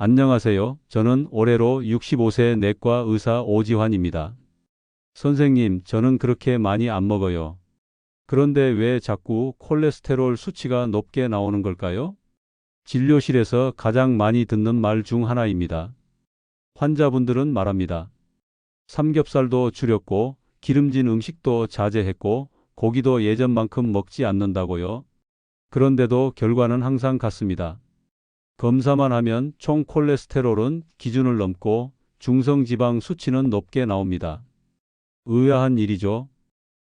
안녕하세요. 저는 올해로 65세 내과 의사 오지환입니다. 선생님, 저는 그렇게 많이 안 먹어요. 그런데 왜 자꾸 콜레스테롤 수치가 높게 나오는 걸까요? 진료실에서 가장 많이 듣는 말 중 하나입니다. 환자분들은 말합니다. 삼겹살도 줄였고, 기름진 음식도 자제했고, 고기도 예전만큼 먹지 않는다고요. 그런데도 결과는 항상 같습니다. 검사만 하면 총 콜레스테롤은 기준을 넘고 중성지방 수치는 높게 나옵니다. 의아한 일이죠.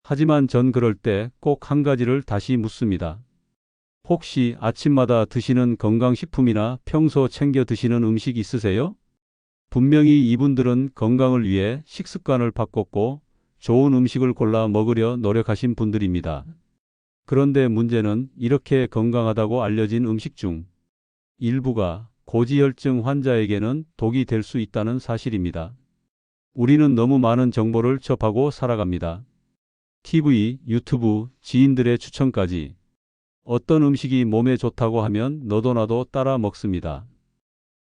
하지만 전 그럴 때 꼭 한 가지를 다시 묻습니다. 혹시 아침마다 드시는 건강식품이나 평소 챙겨 드시는 음식 있으세요? 분명히 이분들은 건강을 위해 식습관을 바꿨고 좋은 음식을 골라 먹으려 노력하신 분들입니다. 그런데 문제는 이렇게 건강하다고 알려진 음식 중 일부가 고지혈증 환자에게는 독이 될 수 있다는 사실입니다. 우리는 너무 많은 정보를 접하고 살아갑니다. TV, 유튜브, 지인들의 추천까지. 어떤 음식이 몸에 좋다고 하면 너도 나도 따라 먹습니다.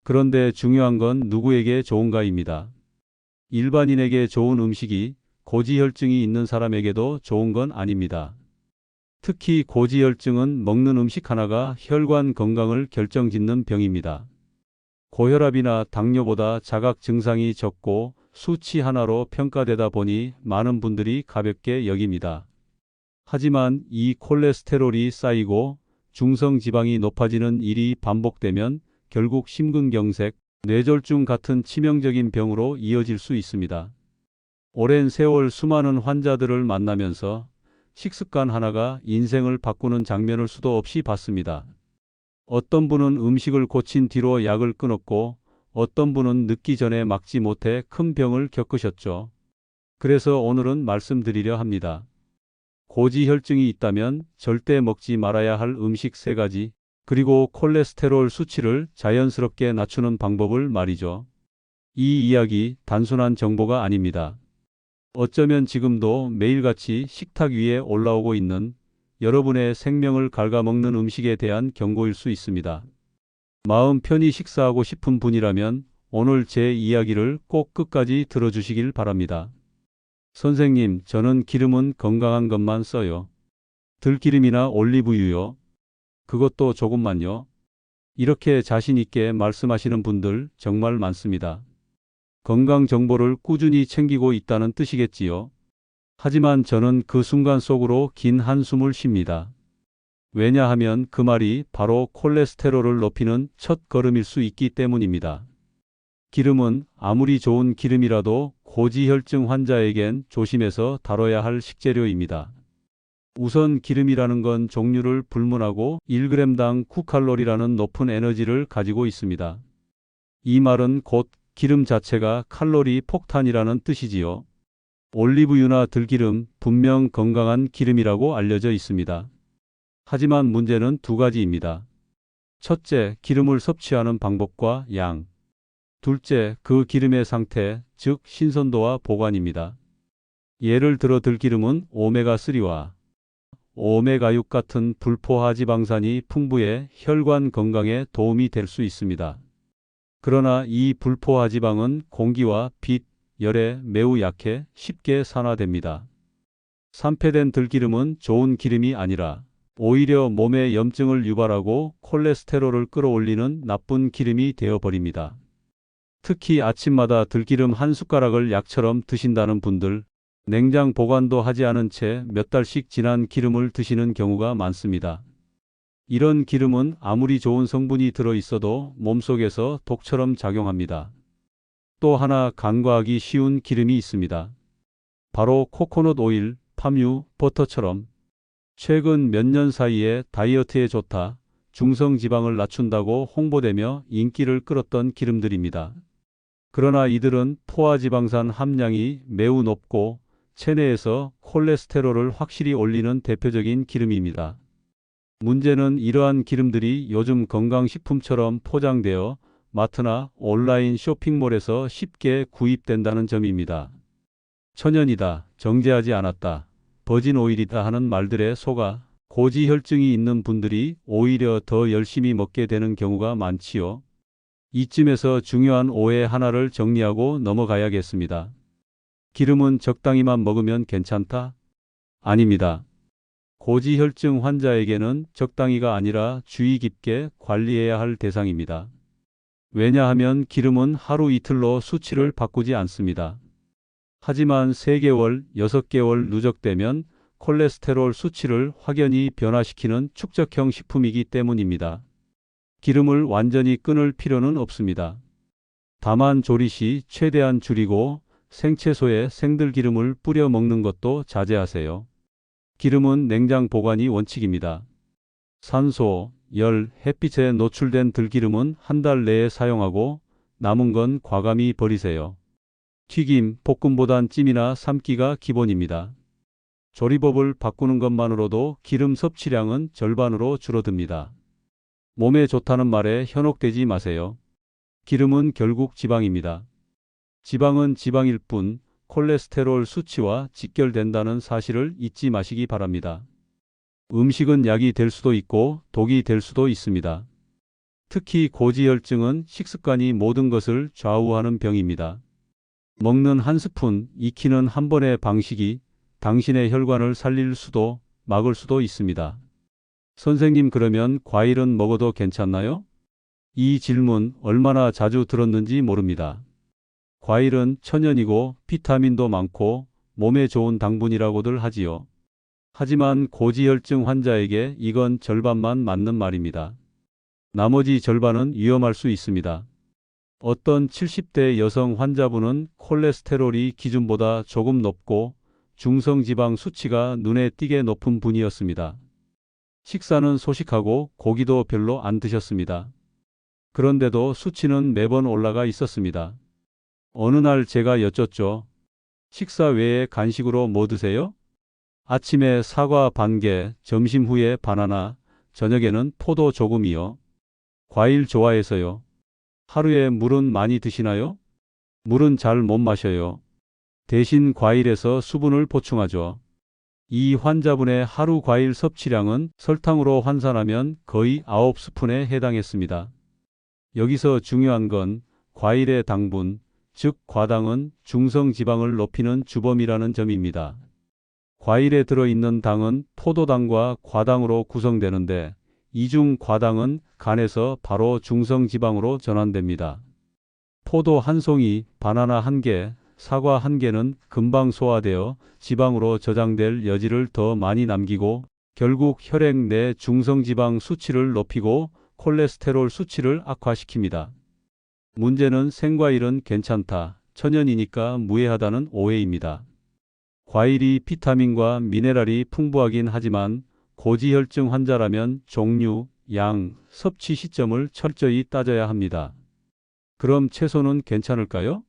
그런데 중요한 건 누구에게 좋은가입니다. 일반인에게 좋은 음식이 고지혈증이 있는 사람에게도 좋은 건 아닙니다. 특히 고지혈증은 먹는 음식 하나가 혈관 건강을 결정짓는 병입니다. 고혈압이나 당뇨보다 자각 증상이 적고 수치 하나로 평가되다 보니 많은 분들이 가볍게 여깁니다. 하지만 이 콜레스테롤이 쌓이고 중성지방이 높아지는 일이 반복되면 결국 심근경색, 뇌졸중 같은 치명적인 병으로 이어질 수 있습니다. 오랜 세월 수많은 환자들을 만나면서 식습관 하나가 인생을 바꾸는 장면을 수도 없이 봤습니다. 어떤 분은 음식을 고친 뒤로 약을 끊었고 어떤 분은 늦기 전에 막지 못해 큰 병을 겪으셨죠. 그래서 오늘은 말씀드리려 합니다. 고지혈증이 있다면 절대 먹지 말아야 할 음식 3가지, 그리고 콜레스테롤 수치를 자연스럽게 낮추는 방법을 말이죠. 이 이야기 단순한 정보가 아닙니다. 어쩌면 지금도 매일같이 식탁 위에 올라오고 있는 여러분의 생명을 갉아먹는 음식에 대한 경고일 수 있습니다. 마음 편히 식사하고 싶은 분이라면 오늘 제 이야기를 꼭 끝까지 들어주시길 바랍니다. 선생님, 저는 기름은 건강한 것만 써요. 들기름이나 올리브유요. 그것도 조금만요. 이렇게 자신 있게 말씀하시는 분들 정말 많습니다. 건강 정보를 꾸준히 챙기고 있다는 뜻이겠지요. 하지만 저는 그 순간 속으로 긴 한숨을 쉽니다. 왜냐하면 그 말이 바로 콜레스테롤을 높이는 첫 걸음일 수 있기 때문입니다. 기름은 아무리 좋은 기름이라도 고지혈증 환자에겐 조심해서 다뤄야 할 식재료입니다. 우선 기름이라는 건 종류를 불문하고 1g당 9칼로리라는 높은 에너지를 가지고 있습니다. 이 말은 곧 기름 자체가 칼로리 폭탄이라는 뜻이지요. 올리브유나 들기름, 분명 건강한 기름이라고 알려져 있습니다. 하지만 문제는 2가지입니다. 첫째, 기름을 섭취하는 방법과 양. 둘째, 그 기름의 상태, 즉 신선도와 보관입니다. 예를 들어 들기름은 오메가3와 오메가6 같은 불포화지방산이 풍부해 혈관 건강에 도움이 될 수 있습니다. 그러나 이 불포화지방은 공기와 빛, 열에 매우 약해 쉽게 산화됩니다. 산패된 들기름은 좋은 기름이 아니라 오히려 몸에 염증을 유발하고 콜레스테롤을 끌어올리는 나쁜 기름이 되어버립니다. 특히 아침마다 들기름 한 숟가락을 약처럼 드신다는 분들, 냉장 보관도 하지 않은 채 몇 달씩 지난 기름을 드시는 경우가 많습니다. 이런 기름은 아무리 좋은 성분이 들어있어도 몸속에서 독처럼 작용합니다. 또 하나 간과하기 쉬운 기름이 있습니다. 바로 코코넛 오일, 팜유, 버터처럼 최근 몇 년 사이에 다이어트에 좋다, 중성지방을 낮춘다고 홍보되며 인기를 끌었던 기름들입니다. 그러나 이들은 포화지방산 함량이 매우 높고 체내에서 콜레스테롤을 확실히 올리는 대표적인 기름입니다. 문제는 이러한 기름들이 요즘 건강식품처럼 포장되어 마트나 온라인 쇼핑몰에서 쉽게 구입된다는 점입니다. 천연이다, 정제하지 않았다, 버진 오일이다 하는 말들에 속아 고지혈증이 있는 분들이 오히려 더 열심히 먹게 되는 경우가 많지요. 이쯤에서 중요한 오해 하나를 정리하고 넘어가야겠습니다. 기름은 적당히만 먹으면 괜찮다? 아닙니다. 고지혈증 환자에게는 적당히가 아니라 주의 깊게 관리해야 할 대상입니다. 왜냐하면 기름은 하루 이틀로 수치를 바꾸지 않습니다. 하지만 3개월, 6개월 누적되면 콜레스테롤 수치를 확연히 변화시키는 축적형 식품이기 때문입니다. 기름을 완전히 끊을 필요는 없습니다. 다만 조리 시 최대한 줄이고 생채소에 생들기름을 뿌려 먹는 것도 자제하세요. 기름은 냉장 보관이 원칙입니다. 산소, 열, 햇빛에 노출된 들기름은 한 달 내에 사용하고 남은 건 과감히 버리세요. 튀김, 볶음보단 찜이나 삶기가 기본입니다. 조리법을 바꾸는 것만으로도 기름 섭취량은 절반으로 줄어듭니다. 몸에 좋다는 말에 현혹되지 마세요. 기름은 결국 지방입니다. 지방은 지방일 뿐 콜레스테롤 수치와 직결된다는 사실을 잊지 마시기 바랍니다. 음식은 약이 될 수도 있고 독이 될 수도 있습니다. 특히 고지혈증은 식습관이 모든 것을 좌우하는 병입니다. 먹는 한 스푼, 익히는 한 번의 방식이 당신의 혈관을 살릴 수도 막을 수도 있습니다. 선생님, 그러면 과일은 먹어도 괜찮나요? 이 질문 얼마나 자주 들었는지 모릅니다. 과일은 천연이고 비타민도 많고 몸에 좋은 당분이라고들 하지요. 하지만 고지혈증 환자에게 이건 절반만 맞는 말입니다. 나머지 절반은 위험할 수 있습니다. 어떤 70대 여성 환자분은 콜레스테롤이 기준보다 조금 높고 중성지방 수치가 눈에 띄게 높은 분이었습니다. 식사는 소식하고 고기도 별로 안 드셨습니다. 그런데도 수치는 매번 올라가 있었습니다. 어느 날 제가 여쭙죠. 식사 외에 간식으로 뭐 드세요? 아침에 사과 반 개, 점심 후에 바나나, 저녁에는 포도 조금이요. 과일 좋아해서요. 하루에 물은 많이 드시나요? 물은 잘 못 마셔요. 대신 과일에서 수분을 보충하죠. 이 환자분의 하루 과일 섭취량은 설탕으로 환산하면 거의 9스푼에 해당했습니다. 여기서 중요한 건 과일의 당분, 즉 과당은 중성지방을 높이는 주범이라는 점입니다. 과일에 들어있는 당은 포도당과 과당으로 구성되는데 이중 과당은 간에서 바로 중성지방으로 전환됩니다. 포도 한 송이, 바나나 한 개, 사과 한 개는 금방 소화되어 지방으로 저장될 여지를 더 많이 남기고 결국 혈액 내 중성지방 수치를 높이고 콜레스테롤 수치를 악화시킵니다. 문제는 생과일은 괜찮다, 천연이니까 무해하다는 오해입니다. 과일이 비타민과 미네랄이 풍부하긴 하지만 고지혈증 환자라면 종류, 양, 섭취 시점을 철저히 따져야 합니다. 그럼 채소는 괜찮을까요?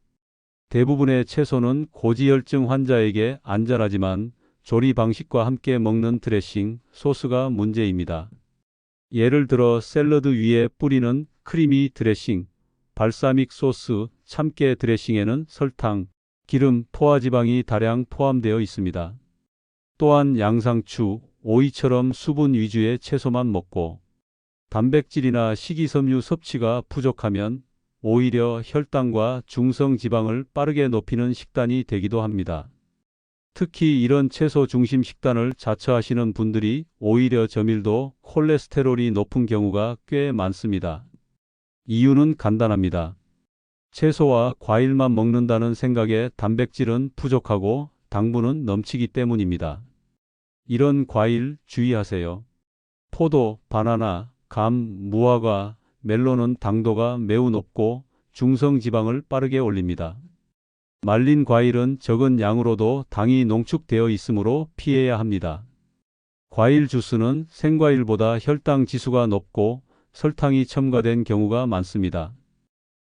대부분의 채소는 고지혈증 환자에게 안전하지만 조리 방식과 함께 먹는 드레싱, 소스가 문제입니다. 예를 들어 샐러드 위에 뿌리는 크리미 드레싱, 발사믹 소스, 참깨 드레싱에는 설탕, 기름, 포화지방이 다량 포함되어 있습니다. 또한 양상추, 오이처럼 수분 위주의 채소만 먹고 단백질이나 식이섬유 섭취가 부족하면 오히려 혈당과 중성지방을 빠르게 높이는 식단이 되기도 합니다. 특히 이런 채소 중심 식단을 자처하시는 분들이 오히려 저밀도 콜레스테롤이 높은 경우가 꽤 많습니다. 이유는 간단합니다. 채소와 과일만 먹는다는 생각에 단백질은 부족하고 당분은 넘치기 때문입니다. 이런 과일 주의하세요. 포도, 바나나, 감, 무화과, 멜론은 당도가 매우 높고 중성지방을 빠르게 올립니다. 말린 과일은 적은 양으로도 당이 농축되어 있으므로 피해야 합니다. 과일 주스는 생과일보다 혈당 지수가 높고 설탕이 첨가된 경우가 많습니다.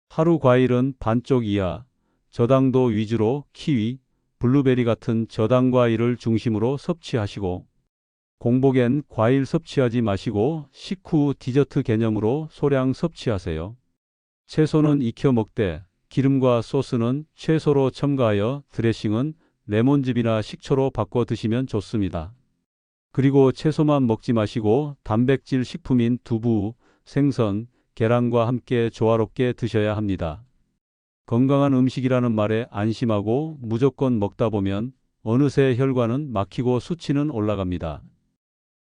하루 과일은 반쪽 이하, 저당도 위주로 키위, 블루베리 같은 저당 과일을 중심으로 섭취하시고 공복엔 과일 섭취하지 마시고 식후 디저트 개념으로 소량 섭취하세요. 채소는 익혀 먹되 기름과 소스는 채소로 첨가하여 드레싱은 레몬즙이나 식초로 바꿔 드시면 좋습니다. 그리고 채소만 먹지 마시고 단백질 식품인 두부, 생선, 계란과 함께 조화롭게 드셔야 합니다. 건강한 음식이라는 말에 안심하고 무조건 먹다 보면 어느새 혈관은 막히고 수치는 올라갑니다.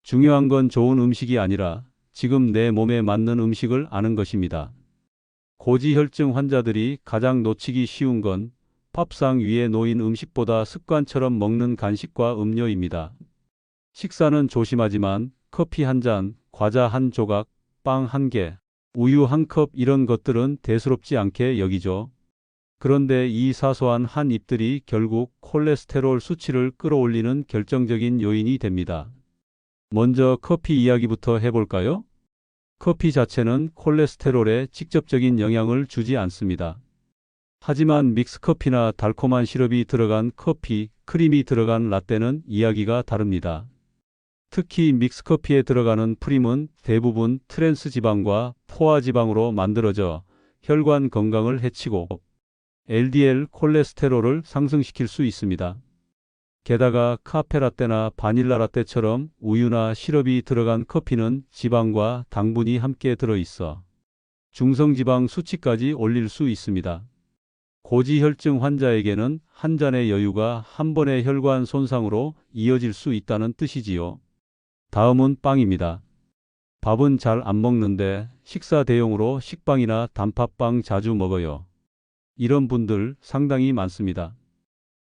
중요한 건 좋은 음식이 아니라 지금 내 몸에 맞는 음식을 아는 것입니다. 고지혈증 환자들이 가장 놓치기 쉬운 건 밥상 위에 놓인 음식보다 습관처럼 먹는 간식과 음료입니다. 식사는 조심하지만 커피 한 잔, 과자 한 조각, 빵 한 개, 우유 한 컵 이런 것들은 대수롭지 않게 여기죠. 그런데 이 사소한 한 입들이 결국 콜레스테롤 수치를 끌어올리는 결정적인 요인이 됩니다. 먼저 커피 이야기부터 해볼까요? 커피 자체는 콜레스테롤에 직접적인 영향을 주지 않습니다. 하지만 믹스커피나 달콤한 시럽이 들어간 커피, 크림이 들어간 라떼는 이야기가 다릅니다. 특히 믹스커피에 들어가는 프림은 대부분 트랜스 지방과 포화 지방으로 만들어져 혈관 건강을 해치고 LDL 콜레스테롤을 상승시킬 수 있습니다. 게다가 카페라떼나 바닐라 라떼처럼 우유나 시럽이 들어간 커피는 지방과 당분이 함께 들어있어 중성지방 수치까지 올릴 수 있습니다. 고지혈증 환자에게는 한 잔의 여유가 한 번의 혈관 손상으로 이어질 수 있다는 뜻이지요. 다음은 빵입니다. 밥은 잘 안 먹는데 식사 대용으로 식빵이나 단팥빵 자주 먹어요. 이런 분들 상당히 많습니다.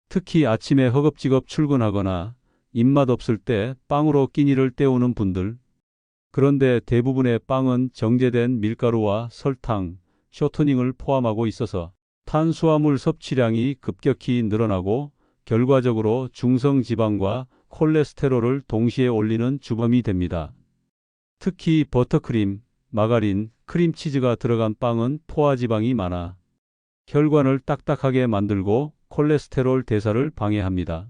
특히 아침에 허겁지겁 출근하거나 입맛 없을 때 빵으로 끼니를 때우는 분들. 그런데 대부분의 빵은 정제된 밀가루와 설탕, 쇼트닝을 포함하고 있어서 탄수화물 섭취량이 급격히 늘어나고 결과적으로 중성지방과 콜레스테롤을 동시에 올리는 주범이 됩니다. 특히 버터크림, 마가린, 크림치즈가 들어간 빵은 포화지방이 많아 혈관을 딱딱하게 만들고 콜레스테롤 대사를 방해합니다.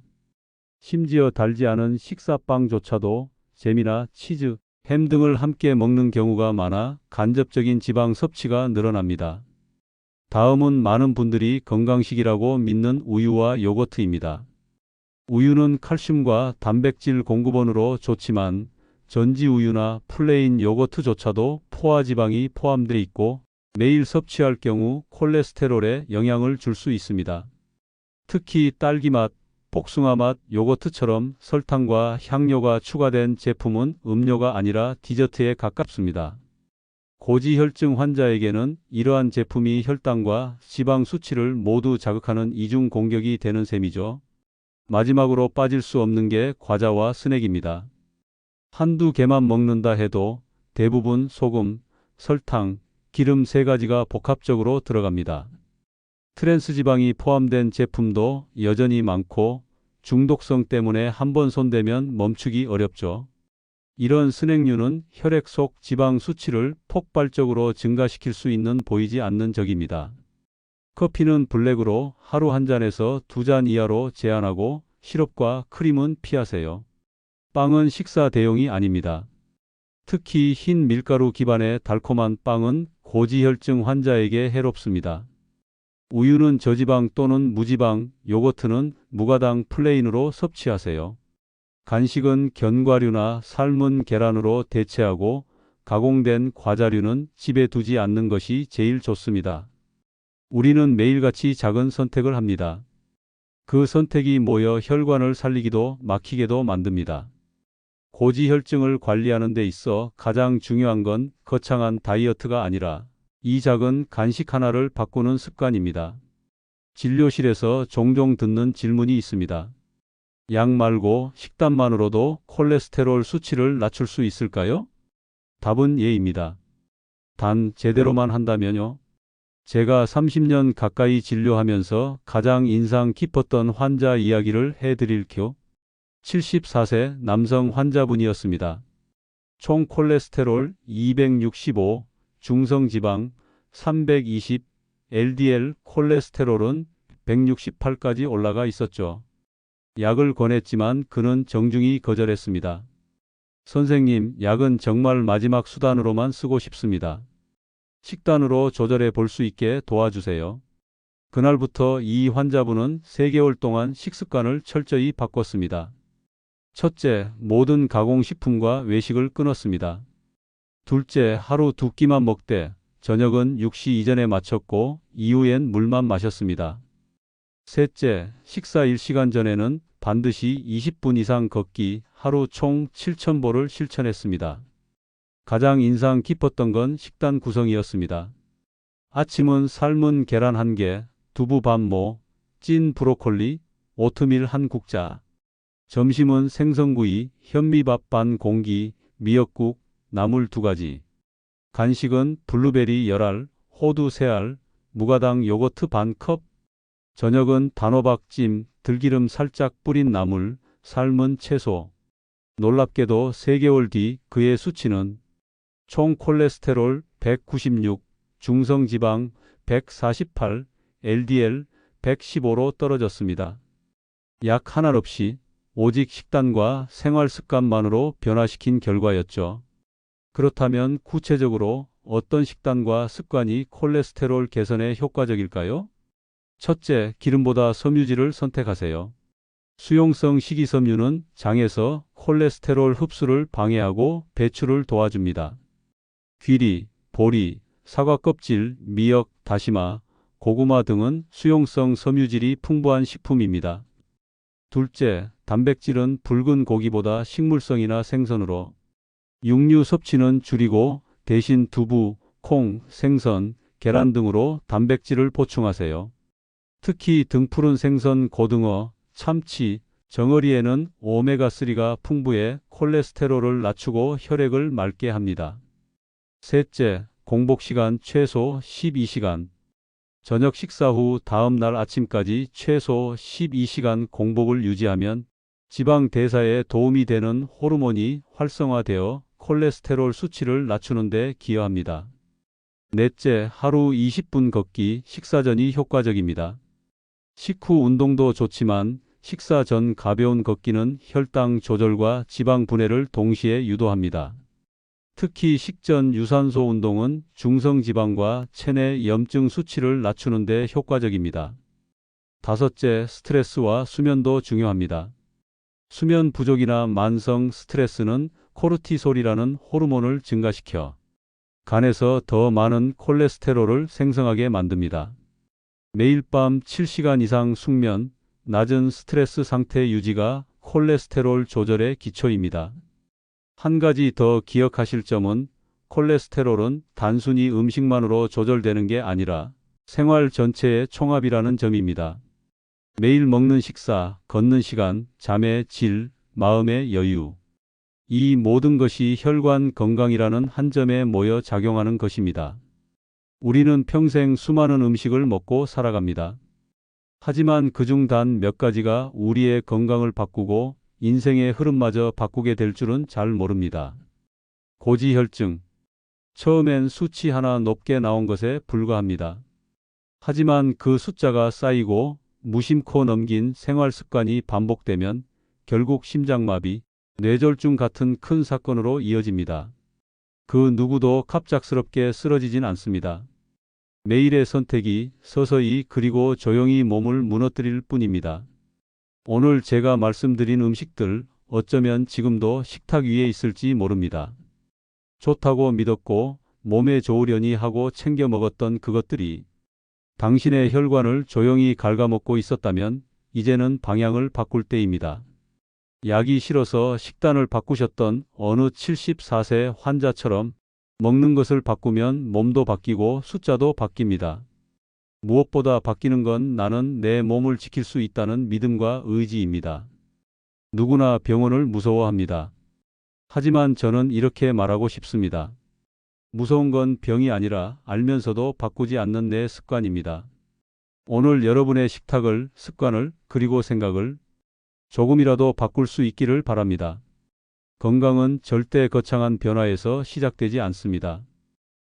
심지어 달지 않은 식사빵조차도 잼이나 치즈, 햄 등을 함께 먹는 경우가 많아 간접적인 지방 섭취가 늘어납니다. 다음은 많은 분들이 건강식이라고 믿는 우유와 요거트입니다. 우유는 칼슘과 단백질 공급원으로 좋지만 전지우유나 플레인 요거트조차도 포화지방이 포함되어 있고 매일 섭취할 경우 콜레스테롤에 영향을 줄 수 있습니다. 특히 딸기맛, 복숭아맛 요거트처럼 설탕과 향료가 추가된 제품은 음료가 아니라 디저트에 가깝습니다. 고지혈증 환자에게는 이러한 제품이 혈당과 지방 수치를 모두 자극하는 이중 공격이 되는 셈이죠. 마지막으로 빠질 수 없는 게 과자와 스낵입니다. 한두 개만 먹는다 해도 대부분 소금, 설탕, 기름 세 가지가 복합적으로 들어갑니다. 트랜스 지방이 포함된 제품도 여전히 많고 중독성 때문에 한번 손대면 멈추기 어렵죠. 이런 스낵류는 혈액 속 지방 수치를 폭발적으로 증가시킬 수 있는 보이지 않는 적입니다. 커피는 블랙으로 하루 한 잔에서 두 잔 이하로 제한하고 시럽과 크림은 피하세요. 빵은 식사 대용이 아닙니다. 특히 흰 밀가루 기반의 달콤한 빵은 고지혈증 환자에게 해롭습니다. 우유는 저지방 또는 무지방, 요거트는 무가당 플레인으로 섭취하세요. 간식은 견과류나 삶은 계란으로 대체하고 가공된 과자류는 집에 두지 않는 것이 제일 좋습니다. 우리는 매일같이 작은 선택을 합니다. 그 선택이 모여 혈관을 살리기도 막히게도 만듭니다. 고지혈증을 관리하는 데 있어 가장 중요한 건 거창한 다이어트가 아니라 이 작은 간식 하나를 바꾸는 습관입니다. 진료실에서 종종 듣는 질문이 있습니다. 약 말고 식단만으로도 콜레스테롤 수치를 낮출 수 있을까요? 답은 예입니다. 단 제대로만 한다면요. 제가 30년 가까이 진료하면서 가장 인상 깊었던 환자 이야기를 해드릴게요. 74세 남성 환자분이었습니다. 총 콜레스테롤 265, 중성지방 320, LDL 콜레스테롤은 168까지 올라가 있었죠. 약을 권했지만 그는 정중히 거절했습니다. 선생님, 약은 정말 마지막 수단으로만 쓰고 싶습니다. 식단으로 조절해 볼 수 있게 도와주세요. 그날부터 이 환자분은 3개월 동안 식습관을 철저히 바꿨습니다. 첫째, 모든 가공식품과 외식을 끊었습니다. 둘째, 하루 2끼만 먹되 저녁은 6시 이전에 마쳤고 이후엔 물만 마셨습니다. 셋째, 식사 1시간 전에는 반드시 20분 이상 걷기, 하루 총 7,000보를 실천했습니다. 가장 인상 깊었던 건 식단 구성이었습니다. 아침은 삶은 계란 1개, 두부 반모, 찐 브로콜리, 오트밀 한 국자. 점심은 생선구이, 현미밥 반 공기, 미역국, 나물 2가지. 간식은 블루베리 10알, 호두 3알, 무가당 요거트 반 컵. 저녁은 단호박찜, 들기름 살짝 뿌린 나물, 삶은 채소. 놀랍게도 3개월 뒤 그의 수치는 총 콜레스테롤 196, 중성지방 148, LDL 115로 떨어졌습니다. 약 한 알 없이 오직 식단과 생활 습관만으로 변화시킨 결과였죠. 그렇다면 구체적으로 어떤 식단과 습관이 콜레스테롤 개선에 효과적일까요? 첫째, 기름보다 섬유질을 선택하세요. 수용성 식이섬유는 장에서 콜레스테롤 흡수를 방해하고 배출을 도와줍니다. 귀리, 보리, 사과 껍질, 미역, 다시마, 고구마 등은 수용성 섬유질이 풍부한 식품입니다. 둘째, 단백질은 붉은 고기보다 식물성이나 생선으로. 육류 섭취는 줄이고 대신 두부, 콩, 생선, 계란 등으로 단백질을 보충하세요. 특히 등푸른 생선, 고등어, 참치, 정어리에는 오메가3가 풍부해 콜레스테롤을 낮추고 혈액을 맑게 합니다. 셋째, 공복 시간 최소 12시간. 저녁 식사 후 다음 날 아침까지 최소 12시간 공복을 유지하면 지방 대사에 도움이 되는 호르몬이 활성화되어 콜레스테롤 수치를 낮추는 데 기여합니다. 넷째, 하루 20분 걷기, 식사 전이 효과적입니다. 식후 운동도 좋지만 식사 전 가벼운 걷기는 혈당 조절과 지방 분해를 동시에 유도합니다. 특히 식전 유산소 운동은 중성지방과 체내 염증 수치를 낮추는 데 효과적입니다. 다섯째, 스트레스와 수면도 중요합니다. 수면 부족이나 만성 스트레스는 코르티솔이라는 호르몬을 증가시켜 간에서 더 많은 콜레스테롤을 생성하게 만듭니다. 매일 밤 7시간 이상 숙면, 낮은 스트레스 상태 유지가 콜레스테롤 조절의 기초입니다. 한 가지 더 기억하실 점은 콜레스테롤은 단순히 음식만으로 조절되는 게 아니라 생활 전체의 총합이라는 점입니다. 매일 먹는 식사, 걷는 시간, 잠의 질, 마음의 여유. 이 모든 것이 혈관 건강이라는 한 점에 모여 작용하는 것입니다. 우리는 평생 수많은 음식을 먹고 살아갑니다. 하지만 그중 단 몇 가지가 우리의 건강을 바꾸고 인생의 흐름마저 바꾸게 될 줄은 잘 모릅니다. 고지혈증. 처음엔 수치 하나 높게 나온 것에 불과합니다. 하지만 그 숫자가 쌓이고 무심코 넘긴 생활 습관이 반복되면 결국 심장마비, 뇌졸중 같은 큰 사건으로 이어집니다. 그 누구도 갑작스럽게 쓰러지진 않습니다. 매일의 선택이 서서히 그리고 조용히 몸을 무너뜨릴 뿐입니다. 오늘 제가 말씀드린 음식들 어쩌면 지금도 식탁 위에 있을지 모릅니다. 좋다고 믿었고 몸에 좋으려니 하고 챙겨 먹었던 그것들이 당신의 혈관을 조용히 갉아먹고 있었다면 이제는 방향을 바꿀 때입니다. 약이 싫어서 식단을 바꾸셨던 어느 74세 환자처럼 먹는 것을 바꾸면 몸도 바뀌고 숫자도 바뀝니다. 무엇보다 바뀌는 건 나는 내 몸을 지킬 수 있다는 믿음과 의지입니다. 누구나 병원을 무서워합니다. 하지만 저는 이렇게 말하고 싶습니다. 무서운 건 병이 아니라 알면서도 바꾸지 않는 내 습관입니다. 오늘 여러분의 식탁을, 습관을, 그리고 생각을 조금이라도 바꿀 수 있기를 바랍니다. 건강은 절대 거창한 변화에서 시작되지 않습니다.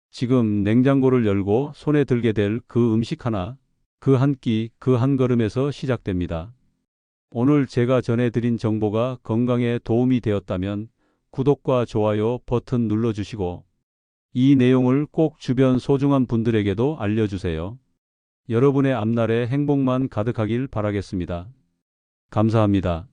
지금 냉장고를 열고 손에 들게 될 그 음식 하나, 그 한 끼, 그 한 걸음에서 시작됩니다. 오늘 제가 전해드린 정보가 건강에 도움이 되었다면 구독과 좋아요 버튼 눌러주시고 이 내용을 꼭 주변 소중한 분들에게도 알려주세요. 여러분의 앞날에 행복만 가득하길 바라겠습니다. 감사합니다.